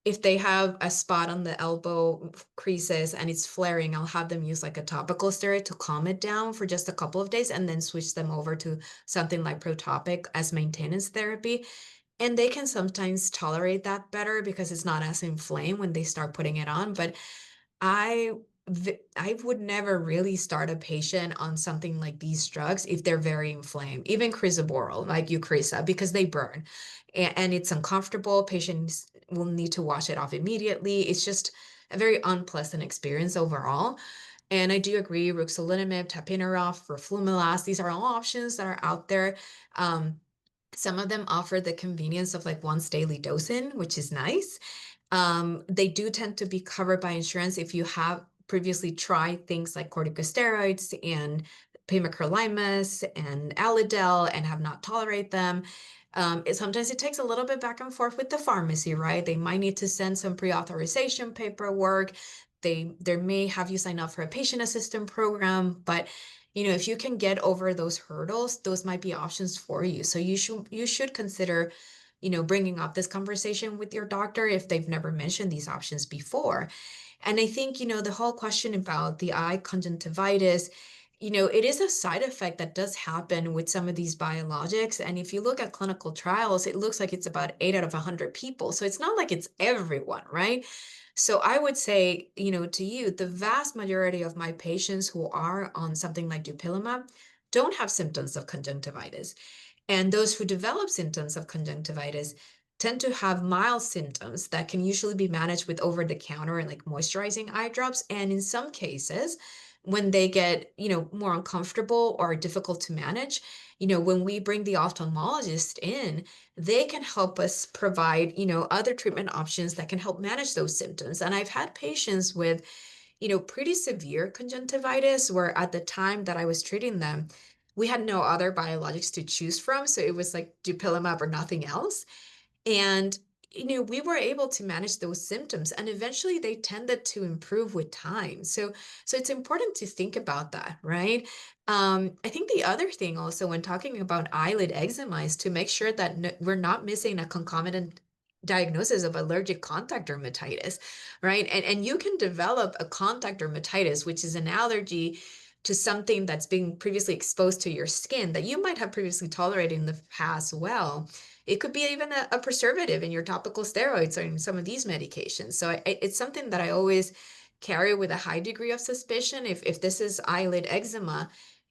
if they have a spot on the elbow creases and it's flaring, I'll have them use like a topical steroid to calm it down for just a couple of days and then switch them over to something like Protopic as maintenance therapy. And they can sometimes tolerate that better because it's not as inflamed when they start putting it on. But I I would never really start a patient on something like these drugs if they're very inflamed, even crisaborole, like Eucrisa, because they burn and it's uncomfortable. Patients will need to wash it off immediately. It's just a very unpleasant experience overall. And I do agree, ruxolitinib, tapinarof, roflumilast, these are all options that are out there. Um, some of them offer the convenience of like once daily dosing, which is nice. They do tend to be covered by insurance if you have previously tried things like corticosteroids and pimecrolimus and Alidel and have not tolerated them. Sometimes it takes a little bit back and forth with the pharmacy, right? They might need to send some pre-authorization paperwork. They may have you sign up for a patient assistance program, but if you can get over those hurdles, those might be options for you. So you should consider bringing up this conversation with your doctor if they've never mentioned these options before. And I think, the whole question about the eye conjunctivitis, it is a side effect that does happen with some of these biologics. And if you look at clinical trials, it looks like it's about 8 out of 100 people. So it's not like it's everyone, right? So I would say, to you, the vast majority of my patients who are on something like dupilumab don't have symptoms of conjunctivitis. And those who develop symptoms of conjunctivitis tend to have mild symptoms that can usually be managed with over-the-counter and like moisturizing eye drops. And in some cases, when they get, more uncomfortable or difficult to manage, when we bring the ophthalmologist in, they can help us provide, other treatment options that can help manage those symptoms. And I've had patients with, pretty severe conjunctivitis where at the time that I was treating them, we had no other biologics to choose from. So it was like dupilumab or nothing else. And, we were able to manage those symptoms and eventually they tended to improve with time. So it's important to think about that, right? I think the other thing also when talking about eyelid eczema is to make sure that we're not missing a concomitant diagnosis of allergic contact dermatitis, right? And you can develop a contact dermatitis, which is an allergy to something that's been previously exposed to your skin that you might have previously tolerated in the past well. It could be even a preservative in your topical steroids or in some of these medications. So it's something that I always carry with a high degree of suspicion. If this is eyelid eczema,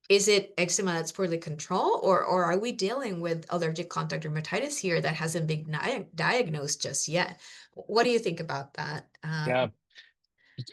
is it eczema that's poorly controlled, or are we dealing with allergic contact dermatitis here that hasn't been diagnosed just yet? What do you think about that? Yeah.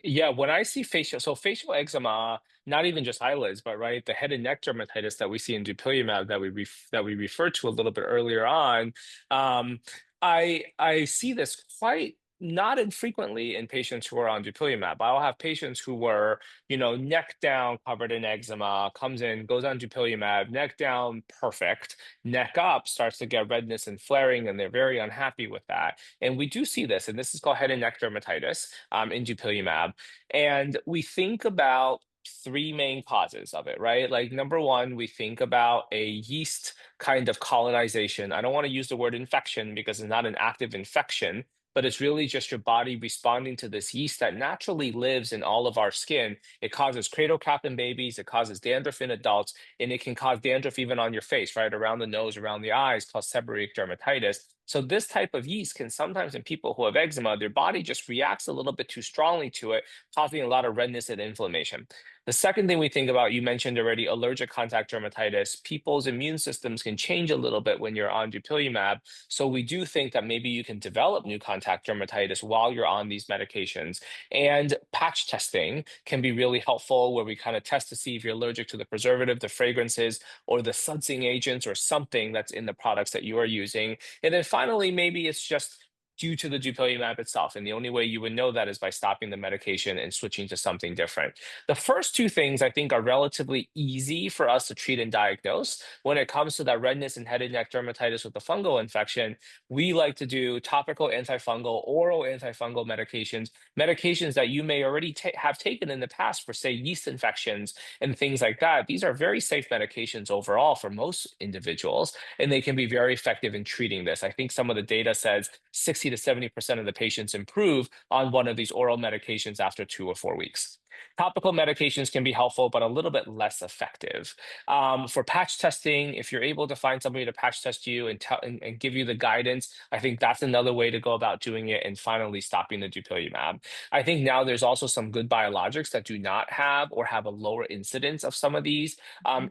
Yeah, when I see facial eczema, not even just eyelids, but right, the head and neck dermatitis that we see in dupilumab that we referred to a little bit earlier on, um, I see this quite not infrequently in patients who are on dupilumab. I'll have patients who were, neck down covered in eczema, comes in, goes on dupilumab, neck down perfect, neck up starts to get redness and flaring, and they're very unhappy with that. And we do see this, and this is called head and neck dermatitis in dupilumab. And we think about three main causes of it, right? Like number one, we think about a yeast kind of colonization. I don't want to use the word infection because it's not an active infection, but it's really just your body responding to this yeast that naturally lives in all of our skin. It causes cradle cap in babies, it causes dandruff in adults, and it can cause dandruff even on your face, right? Around the nose, around the eyes, called seborrheic dermatitis. So this type of yeast can sometimes in people who have eczema, their body just reacts a little bit too strongly to it, causing a lot of redness and inflammation. The second thing we think about, you mentioned already, allergic contact dermatitis. People's immune systems can change a little bit when you're on dupilumab. So we do think that maybe you can develop new contact dermatitis while you're on these medications. And patch testing can be really helpful where we kind of test to see if you're allergic to the preservative, the fragrances, or the sudsing agents or something that's in the products that you are using. And then finally, maybe it's just due to the dupilumab itself. And the only way you would know that is by stopping the medication and switching to something different. The first two things I think are relatively easy for us to treat and diagnose. When it comes to that redness and head and neck dermatitis with the fungal infection, we like to do topical antifungal, oral antifungal medications that you may already have taken in the past for, say, yeast infections and things like that. These are very safe medications overall for most individuals, and they can be very effective in treating this. I think some of the data says 60 to 70% of the patients improve on one of these oral medications after 2 or 4 weeks. Topical medications can be helpful, but a little bit less effective. For patch testing, if you're able to find somebody to patch test you and give you the guidance, I think that's another way to go about doing it and finally stopping the dupilumab. I think now there's also some good biologics that do not have or have a lower incidence of some of these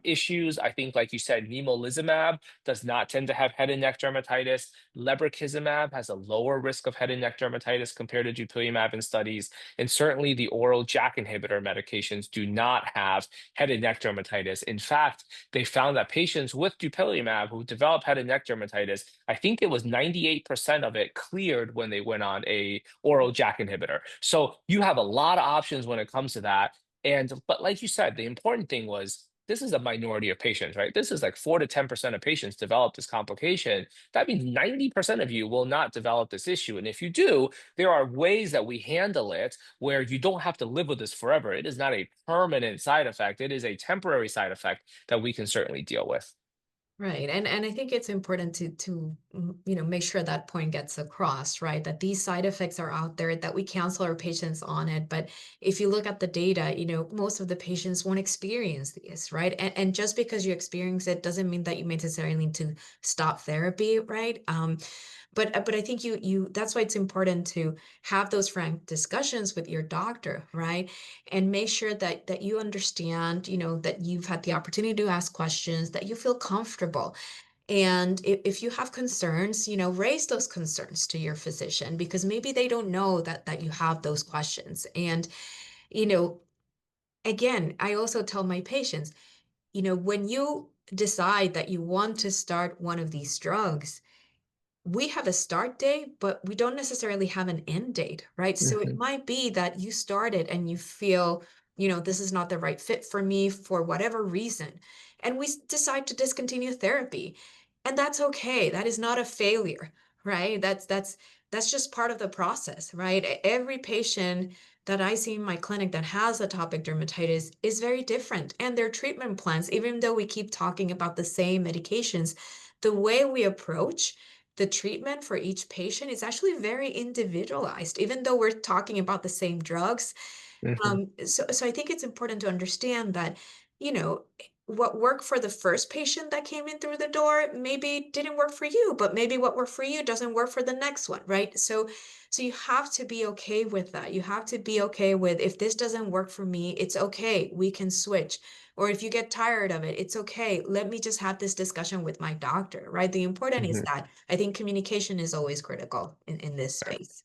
issues. I think, like you said, nemolizumab does not tend to have head and neck dermatitis. Lebrikizumab has a lower risk of head and neck dermatitis compared to dupilumab in studies. And certainly the oral JAK inhibitor medications do not have head and neck dermatitis. In fact, they found that patients with dupilumab who develop head and neck dermatitis, I think it was 98% of it cleared when they went on a oral JAK inhibitor. So you have a lot of options when it comes to that. But like you said, the important thing was this is a minority of patients, right? This is like 4 to 10% of patients develop this complication. That means 90% of you will not develop this issue. And if you do, there are ways that we handle it where you don't have to live with this forever. It is not a permanent side effect. It is a temporary side effect that we can certainly deal with. Right. And I think it's important to make sure that point gets across, right? That these side effects are out there, that we counsel our patients on it. But if you look at the data, most of the patients won't experience this, right? And just because you experience it doesn't mean that you necessarily need to stop therapy, right? But I think you that's why it's important to have those frank discussions with your doctor, right? And make sure that you understand, that you've had the opportunity to ask questions, that you feel comfortable. And if you have concerns, raise those concerns to your physician, because maybe they don't know that you have those questions. And, you know, again, I also tell my patients, when you decide that you want to start one of these drugs, we have a start date, but we don't necessarily have an end date, right? So it Mhm, might be that you started and you feel, this is not the right fit for me for whatever reason. And we decide to discontinue therapy. And that's okay. That is not a failure, right? That's just part of the process, right? Every patient that I see in my clinic that has atopic dermatitis is very different. And their treatment plans, even though we keep talking about the same medications, the way we approach the treatment for each patient is actually very individualized, even though we're talking about the same drugs. mhm, So I think it's important to understand that, what worked for the first patient that came in through the door maybe didn't work for you, but maybe what worked for you doesn't work for the next one, right? So you have to be okay with that. You have to be okay with, if this doesn't work for me, it's okay. We can switch. Or if you get tired of it, it's okay. Let me just have this discussion with my doctor, right? The important is mhm. that I think communication is always critical in this space.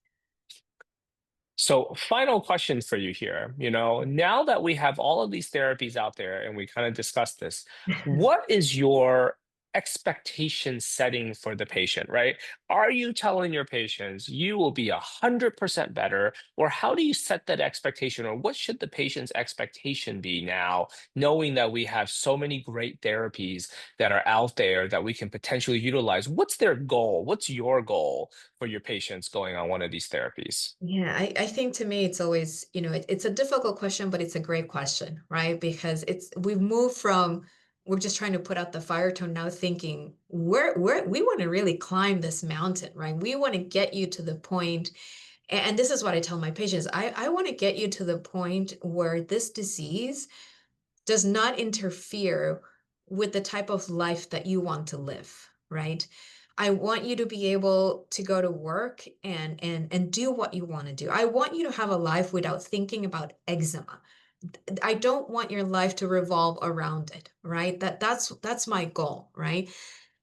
So, final question for you here. Now that we have all of these therapies out there and we kind of discussed this, what is your expectation setting for the patient, right? Are you telling your patients you will be 100% better, or how do you set that expectation, or what should the patient's expectation be now, knowing that we have so many great therapies that are out there that we can potentially utilize? What's their goal? What's your goal for your patients going on one of these therapies? Yeah, I think to me it's always, it's a difficult question, but it's a great question, right? Because we've moved from, we're just trying to put out the fire to now thinking we want to really climb this mountain, right? We want to get you to the point, and this is what I tell my patients. I want to get you to the point where this disease does not interfere with the type of life that you want to live, right? I want you to be able to go to work and do what you want to do. I want you to have a life without thinking about eczema. I don't want your life to revolve around it, right? That's my goal, right?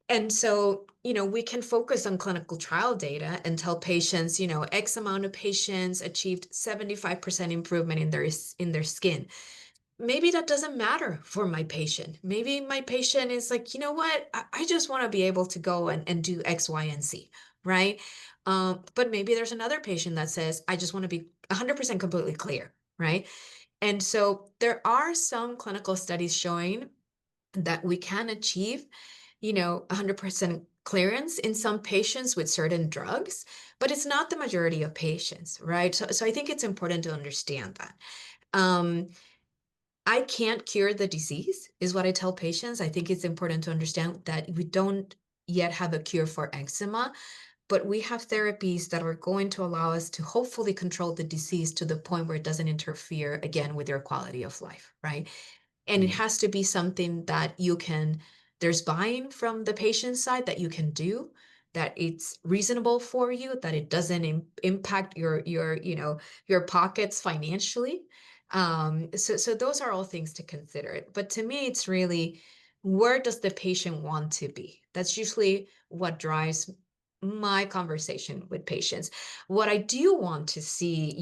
And so, we can focus on clinical trial data and tell patients, X amount of patients achieved 75% improvement in their skin. Maybe that doesn't matter for my patient. Maybe my patient is like, you know what? I just want to be able to go and do X, Y, and Z, right? But maybe there's another patient that says, I just want to be 100% completely clear, right? And so there are some clinical studies showing that we can achieve, 100% clearance in some patients with certain drugs, but it's not the majority of patients, right? So I think it's important to understand that. Um, I can't cure the disease, is what I tell patients. I think it's important to understand that we don't yet have a cure for eczema, but we have therapies that are going to allow us to hopefully control the disease to the point where it doesn't interfere again with your quality of life, right? And it has to be something that there's buy-in from the patient side that you can do, that it's reasonable for you, that it doesn't impact your pockets financially. So those are all things to consider. But to me, it's really, where does the patient want to be? That's usually what drives my conversation with patients. What I do want to see,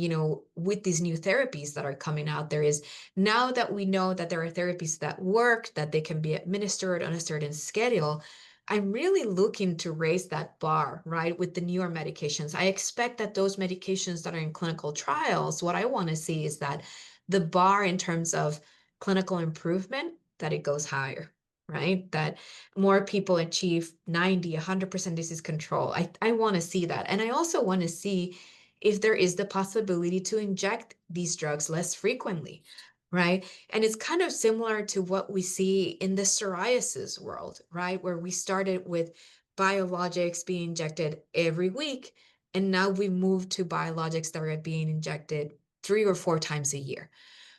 with these new therapies that are coming out there is, now that we know that there are therapies that work, that they can be administered on a certain schedule, I'm really looking to raise that bar, right, with the newer medications. I expect that those medications that are in clinical trials, what I want to see is that the bar in terms of clinical improvement, that it goes higher, right? That more people achieve 90, 100% disease control. I want to see that. And I also want to see if there is the possibility to inject these drugs less frequently, right? And it's kind of similar to what we see in the psoriasis world, right? Where we started with biologics being injected every week, and now we moved to biologics that are being injected 3 or 4 times a year.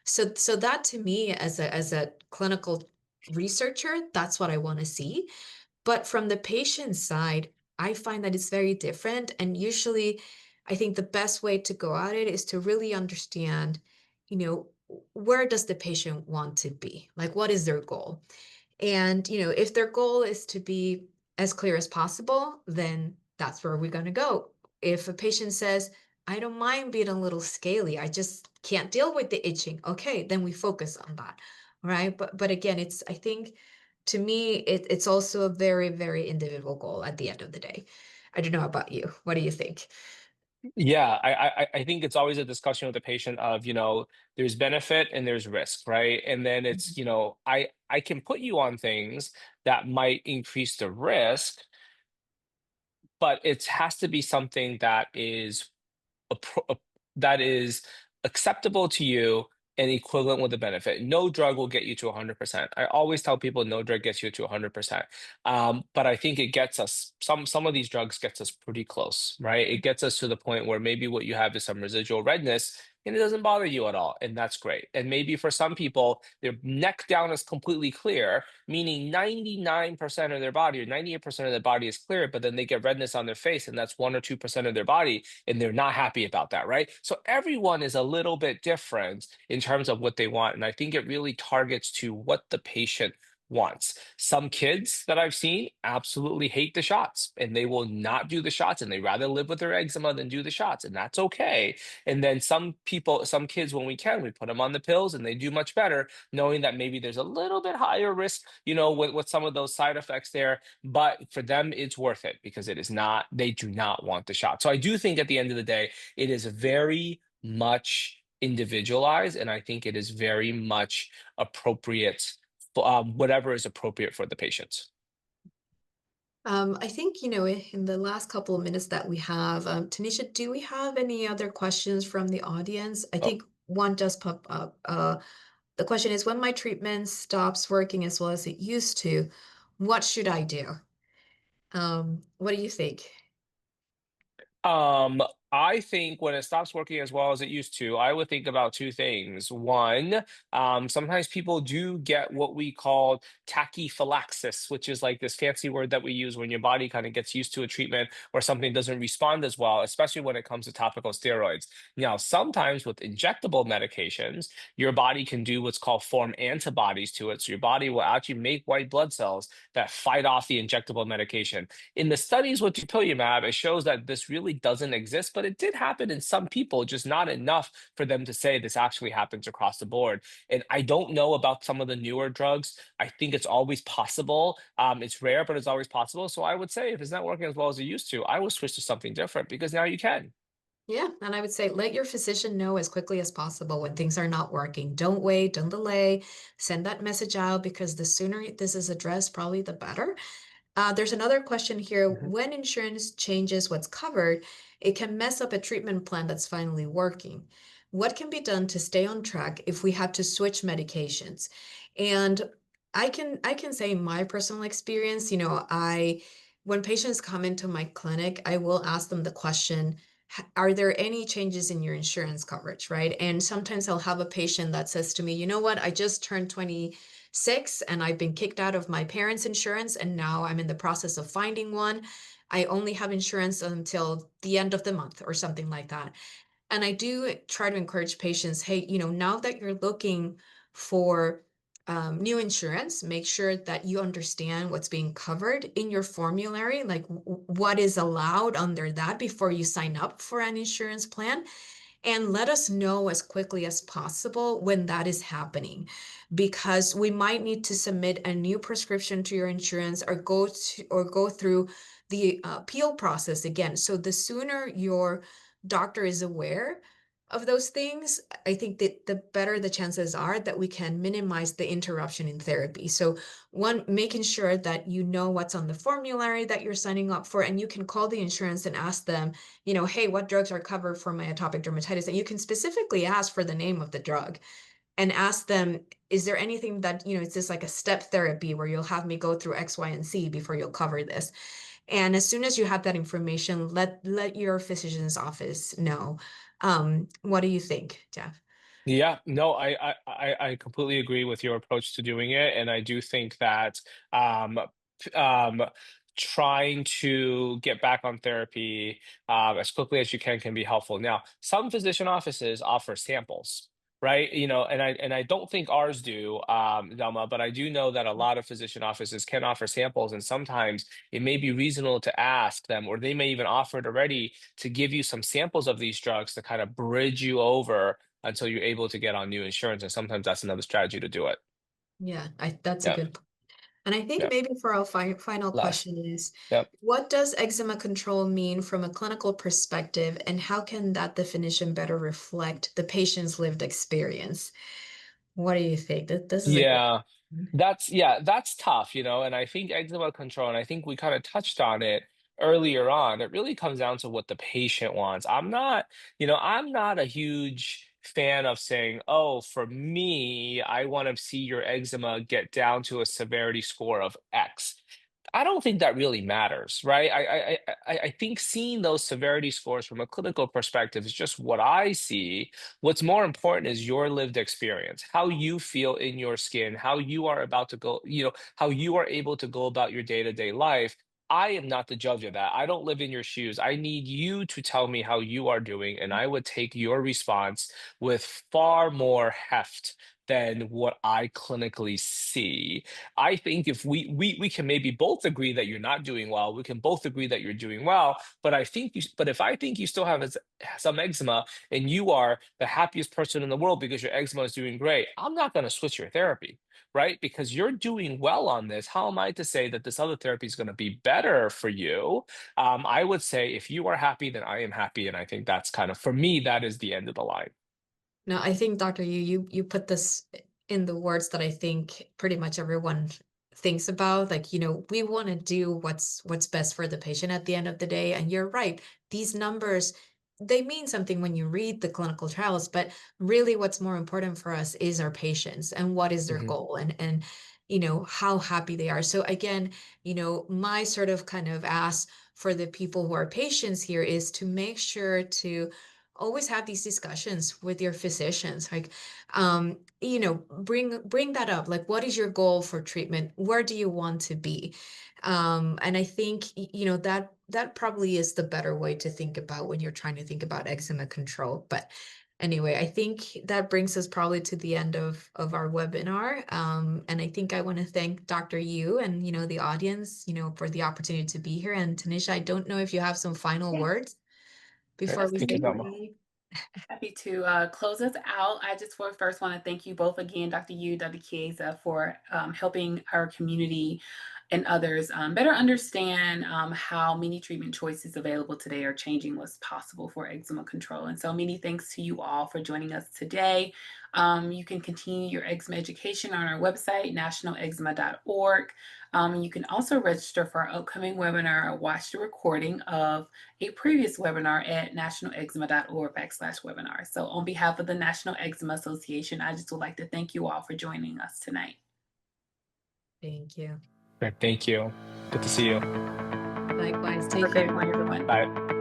So that, to me, as a clinical researcher, that's what I want to see. But from the patient side, I find that it's very different. And usually, I think the best way to go at it is to really understand, where does the patient want to be? Like, what is their goal? And, if their goal is to be as clear as possible, then that's where we're going to go. If a patient says, I don't mind being a little scaly, I just can't deal with the itching, okay, then we focus on that, right? But again, I think, to me, it's also a very, very individual goal at the end of the day. I don't know about you. What do you think? Yeah, I think it's always a discussion with the patient of, there's benefit and there's risk, right? And then it's, I can put you on things that might increase the risk, but it has to be something appro- that is acceptable to you and equivalent with the benefit. No drug will get you to 100%. I always tell people no drug gets you to 100%. But I think it gets us, some of these drugs gets us pretty close, right? It gets us to the point where maybe what you have is some residual redness and it doesn't bother you at all. And that's great. And maybe for some people, their neck down is completely clear, meaning 99% of their body or 98% of their body is clear, but then they get redness on their face and that's 1 or 2% of their body and they're not happy about that, right? So everyone is a little bit different in terms of what they want. And I think it really targets to what the patient wants. Some kids that I've seen absolutely hate the shots and they will not do the shots and they rather live with their eczema than do the shots. And that's okay. And then some kids, when we put them on the pills and they do much better, knowing that maybe there's a little bit higher risk, with some of those side effects there. But for them, it's worth it because they do not want the shot. So I do think at the end of the day, it is very much individualized, and I think it is very much appropriate, whatever is appropriate for the patients. I think, in the last couple of minutes that we have, Tanisha, do we have any other questions from the audience? I Oh, think one just popped up. The question is, when my treatment stops working as well as it used to, what should I do? What do you think? Um, I think when it stops working as well as it used to, I would think about two things. One, sometimes people do get what we call tachyphylaxis, which is like this fancy word that we use when your body kind of gets used to a treatment or something doesn't respond as well, especially when it comes to topical steroids. Now, sometimes with injectable medications, your body can do what's called form antibodies to it. So your body will actually make white blood cells that fight off the injectable medication. In the studies with dupilumab, it shows that this really doesn't exist, but but it did happen in some people, just not enough for them to say this actually happens across the board. And I don't know about some of the newer drugs. I think it's always possible. It's rare, but it's always possible. So I would say if it's not working as well as it used to, I would switch to something different because now you can. Yeah, and I would say let your physician know as quickly as possible when things are not working. Don't wait, don't delay. Send that message out because the sooner this is addressed, probably the better. There's another question here. Mhm. When insurance changes what's covered, it can mess up a treatment plan that's finally working. What can be done to stay on track if we have to switch medications? And I can say my personal experience, when patients come into my clinic, I will ask them the question, are there any changes in your insurance coverage, right? And sometimes I'll have a patient that says to me, you know what, I just turned 26 and I've been kicked out of my parents' insurance and now I'm in the process of finding one. I only have insurance until the end of the month or something like that. And I do try to encourage patients, hey, now that you're looking for new insurance, make sure that you understand what's being covered in your formulary, like what is allowed under that before you sign up for an insurance plan. And let us know as quickly as possible when that is happening, because we might need to submit a new prescription to your insurance or go through the appeal process again. So the sooner your doctor is aware of those things, I think that the better the chances are that we can minimize the interruption in therapy. So one, making sure that you know what's on the formulary that you're signing up for, and you can call the insurance and ask them, hey, what drugs are covered for my atopic dermatitis? And you can specifically ask for the name of the drug and ask them, is there anything that, is this like a step therapy where you'll have me go through X, Y, and Z before you'll cover this? And as soon as you have that information, let your physician's office know. What do you think, Jeff? Yeah, no, I completely agree with your approach to doing it, and I do think that um, um, trying to get back on therapy as quickly as you can be helpful. Now, some physician offices offer samples, right? And I don't think ours do, Zelma, but I do know that a lot of physician offices can offer samples, and sometimes it may be reasonable to ask them, or they may even offer it already to give you some samples of these drugs to kind of bridge you over until you're able to get on new insurance. And sometimes that's another strategy to do it. Yeah, that's a Yeah. good point. And I think Yeah. maybe for our final Last. question is, Yep. what does eczema control mean from a clinical perspective, and how can that definition better reflect the patient's lived experience? What do you think? This is a good Yeah. one. That's tough, and I think eczema control, and I think we kind of touched on it earlier on. It really comes down to what the patient wants. I'm not a huge fan of saying, oh, for me, I want to see your eczema get down to a severity score of X. I don't think that really matters, right? I think seeing those severity scores from a clinical perspective is just what I see. What's more important is your lived experience, how you feel in your skin, how you are about to go, how you are able to go about your day-to-day life. I am not the judge of that. I don't live in your shoes. I need you to tell me how you are doing, and I would take your response with far more heft than what I clinically see. I think if we can maybe both agree that you're not doing well, we can both agree that you're doing well. But if I think you still have some eczema and you are the happiest person in the world because your eczema is doing great, I'm not going to switch your therapy, right? Because you're doing well on this. How am I to say that this other therapy is going to be better for you? I would say if you are happy, then I am happy, and I think that's kind of for me that is the end of the line. No, I think, Doctor, you put this in the words that I think pretty much everyone thinks about. Like, we want to do what's best for the patient at the end of the day. And you're right, these numbers, they mean something when you read the clinical trials, but really what's more important for us is our patients and what is their Mhm. goal and how happy they are. So again, my sort of kind of ask for the people who are patients here is to make sure to always have these discussions with your physicians, like bring that up, like what is your goal for treatment, where do you want to be? And I think that probably is the better way to think about when you're trying to think about eczema control. But anyway, I think that brings us probably to the end of our webinar. And I think I want to thank Dr. Yu and the audience for the opportunity to be here. And Tanisha, I don't know if you have some final words. before we Thank you, take a Zelma. leave? Happy to close us out. I just first want to thank you both again, Dr. Yu, Dr. Chiesa, for helping our community and others better understand how many treatment choices available today are changing what's possible for eczema control. And so many thanks to you all for joining us today. You can continue your eczema education on our website, nationaleczema.org. You can also register for our upcoming webinar or watch the recording of a previous webinar at nationaleczema.org/webinar. So on behalf of the National Eczema Association, I just would like to thank you all for joining us tonight. Thank you. Great, thank you. Good to see you. Likewise, Have take a great care. one, everyone. Bye.